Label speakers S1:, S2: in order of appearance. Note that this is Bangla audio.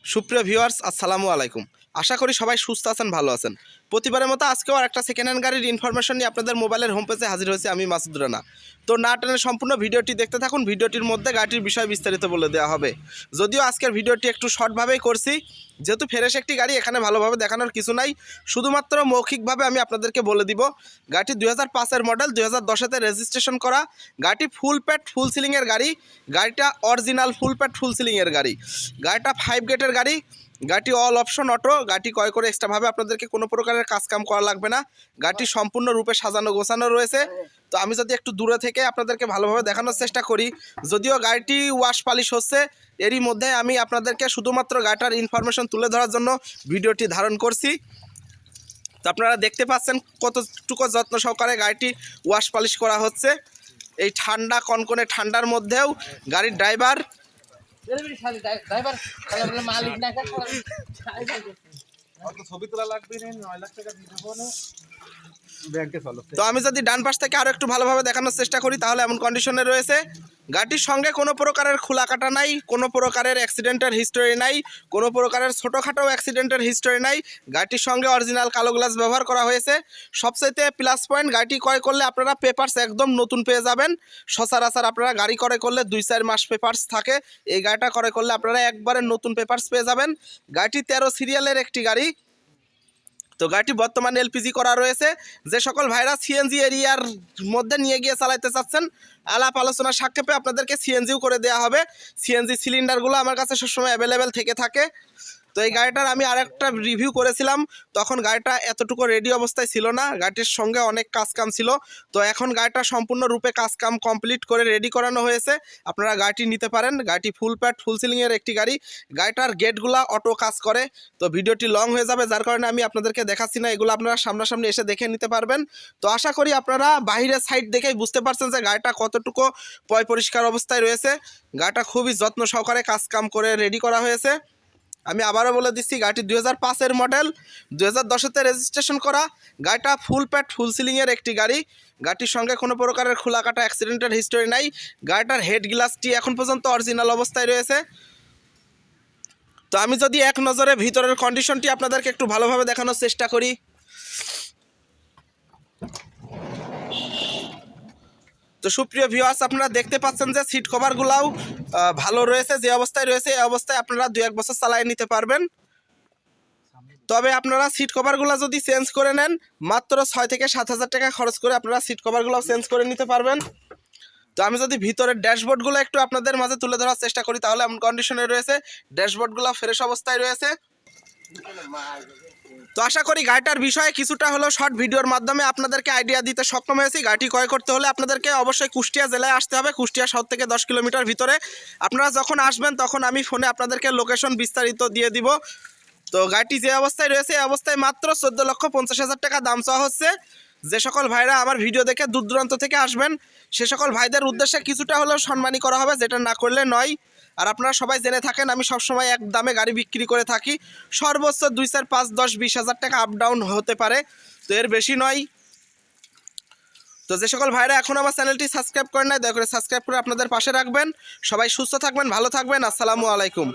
S1: সুপ্রিয় ভিউয়ার্স, আসসালামু আলাইকুম। আশা করি সবাই সুস্থ আছেন, ভালো আছেন। প্রতিবারের মতো আজকেও আরেকটা সেকেন্ড হ্যান্ড গাড়ির ইনফরমেশন নিয়ে আপনাদের মোবাইলের হোম পেজে হাজির হয়েছে আমি মাসুদ রানা। তো না টেনে সম্পূর্ণ ভিডিওটি দেখতে থাকুন। ভিডিওটির মধ্যে গাড়িটির বিষয় বিস্তারিত বলে দেওয়া হবে। যদিও আজকের ভিডিওটি একটু শর্টভাবেই করছি, যেহেতু ফ্রেশ একটি গাড়ি, এখানে ভালোভাবে দেখানোর কিছু নাই। শুধুমাত্র মৌখিকভাবে আমি আপনাদেরকে বলে দিব গাড়িটি 2005-এর মডেল, 2010-তে রেজিস্ট্রেশন করা গাড়িটি। ফুল প্যাড ফুল সিলিংয়ের গাড়ি। গাড়িটা অরিজিনাল ফুল প্যাড ফুল সিলিংয়ের গাড়ি। গাড়িটা 5 গেটের গাড়ি। গাড়িটি অল অপশন অটো। গাড়িটি ক্রয় করে এক্সট্রাভাবে আপনাদেরকে কোনো প্রকারের কাজকাম করা লাগবে না। গাড়িটি সম্পূর্ণরূপে সাজানো গোছানো রয়েছে। তো আমি যদি একটু দূরে থেকে আপনাদেরকে ভালোভাবে দেখানোর চেষ্টা করি, যদিও গাড়িটি ওয়াশ পালিশ হচ্ছে, এরই মধ্যে আমি আপনাদেরকে শুধুমাত্র গাড়িটার ইনফরমেশন তুলে ধরার জন্য ভিডিওটি ধারণ করছি। তো আপনারা দেখতে পাচ্ছেন কতটুকু যত্ন সহকারে গাড়িটি ওয়াশ পালিশ করা হচ্ছে। এই ঠান্ডা কনকনে ঠান্ডার মধ্যেও গাড়ির ড্রাইভার তো আমি যদি ডান পাশ থেকে আরো একটু ভালোভাবে দেখানোর চেষ্টা করি, তাহলে এমন কন্ডিশনে রয়েছে। গাড়িটির সঙ্গে কোনো প্রকারের খোলা কাটা নাই, কোনো প্রকারের অ্যাক্সিডেন্টের হিস্টোরি নাই, কোনো প্রকারের ছোটোখাটো অ্যাক্সিডেন্টের হিস্টোরি নাই। গাড়িটির সঙ্গে অরিজিনাল কালো গ্লাস ব্যবহার করা হয়েছে। সবচাইতে প্লাস পয়েন্ট, গাড়িটি ক্রয় করলে আপনারা পেপারস একদম নতুন পেয়ে যাবেন। সচরাচর আপনারা গাড়ি ক্রয় করলে 2-4 মাস পেপারস থাকে, এই গাড়িটা ক্রয় করলে আপনারা একবারে নতুন পেপারস পেয়ে যাবেন। গাড়িটি 13 সিরিয়ালের একটি গাড়ি। তো গাড়িটি বর্তমানে এলপিজি করা রয়েছে। যে সকল ভাইরা সিএনজি এরিয়ার মধ্যে নিয়ে গিয়ে চালাইতে চাচ্ছেন, আলাপ আলোচনা সাক্ষেপে আপনাদেরকে সিএনজিও করে দেওয়া হবে। সিএনজি সিলিন্ডারগুলো আমার কাছে সবসময় অ্যাভেলেবেল থেকে থাকে। তো এই গাড়িটার আমি আরেকটা রিভিউ করেছিলাম, তখন গাড়িটা এতটুকু রেডি অবস্থায় ছিল না, গাড়িটির সঙ্গে অনেক কাজকাম ছিল। তো এখন গাড়িটা সম্পূর্ণরূপে কাজকাম কমপ্লিট করে রেডি করানো হয়েছে। আপনারা গাড়িটি নিতে পারেন। গাড়িটি ফুল প্যাড ফুল সিলিংয়ের একটি গাড়ি। গাড়িটার গেটগুলা অটো কাজ করে। তো ভিডিওটি লং হয়ে যাবে, যার কারণে আমি আপনাদেরকে দেখাচ্ছি না, এগুলো আপনারা সামনাসামনি এসে দেখে নিতে পারবেন। তো আশা করি আপনারা বাইরের সাইড দেখেই বুঝতে পারছেন যে গাড়িটা কতটুকু পরিষ্কার অবস্থায় রয়েছে। গাড়িটা খুবই যত্ন সহকারে কাজকাম করে রেডি করা হয়েছে। আমি আবারও বলে দিচ্ছি, গাড়িটি 2005-এর মডেল, 2010-তে রেজিস্ট্রেশন করা। গাড়িটা ফুল প্যাড ফুল সিলিংয়ের একটি গাড়ি। গাড়িটির সঙ্গে কোনো প্রকারের খোলা কাটা অ্যাক্সিডেন্টের হিস্টোরি নাই। গাড়িটার হেড গ্লাসটি এখন পর্যন্ত অরিজিনাল অবস্থায় রয়েছে। তো আমি যদি এক নজরে ভিতরের কন্ডিশনটি আপনাদেরকে একটু ভালোভাবে দেখানোর চেষ্টা করি। তো সুপ্রিয় ভিউয়ার্স, আপনারা দেখতে পাচ্ছেন যে সিট কভারগুলাও ভালো রয়েছে। যে অবস্থায় রয়েছে এই অবস্থায় আপনারা 2-1 বছর চালিয়ে নিতে পারবেন। তবে আপনারা সিট কভারগুলো যদি চেঞ্জ করে নেন, মাত্র 6 থেকে 7 হাজার টাকা খরচ করে আপনারা সিট কভারগুলো চেঞ্জ করে নিতে পারবেন। তো আমি যদি ভিতরের ড্যাশবোর্ডগুলো একটু আপনাদের মাঝে তুলে ধরার চেষ্টা করি, তাহলে এমন কন্ডিশনে রয়েছে। ড্যাশবোর্ডগুলো ফ্রেশ অবস্থায় রয়েছে। তো আশা করি গাড়িটার বিষয়ে কিছুটা হলেও শর্ট ভিডিওর মাধ্যমে আপনাদেরকে আইডিয়া দিতে সক্ষম হয়েছি। গাড়িটি ক্রয় করতে হলে আপনাদেরকে অবশ্যই কুষ্টিয়া জেলায় আসতে হবে। কুষ্টিয়া শহর থেকে 10 কিলোমিটার ভিতরে। আপনারা যখন আসবেন তখন আমি ফোনে আপনাদেরকে লোকেশন বিস্তারিত দিয়ে দিব। তো গাড়িটি যে অবস্থায় রয়েছে এই অবস্থায় মাত্র 14,50,000 টাকা দাম চাওয়া হচ্ছে। যে সকল ভাইরা আমার ভিডিও দেখে দূর দূরান্ত থেকে আসবেন, সে সকল ভাইদের উদ্দেশ্যে কিছুটা হলেও সম্মানী করা হবে, যেটা না করলে নয়। আর আপনারা সবাই জেনে থাকেন আমি সবসময় এক দামে গাড়ি বিক্রি করে থাকি। সর্বোচ্চ 2, 4, 5, 10, 20 হাজার টাকা আপ ডাউন হতে পারে, তো এর বেশি নয়। তো যে সকল ভাইরা এখন আমার চ্যানেলটি সাবস্ক্রাইব করেন নাই, দয়া করে সাবস্ক্রাইব করে আপনাদের পাশে রাখবেন। সবাই সুস্থ থাকবেন, ভালো থাকবেন। আসসালামু আলাইকুম।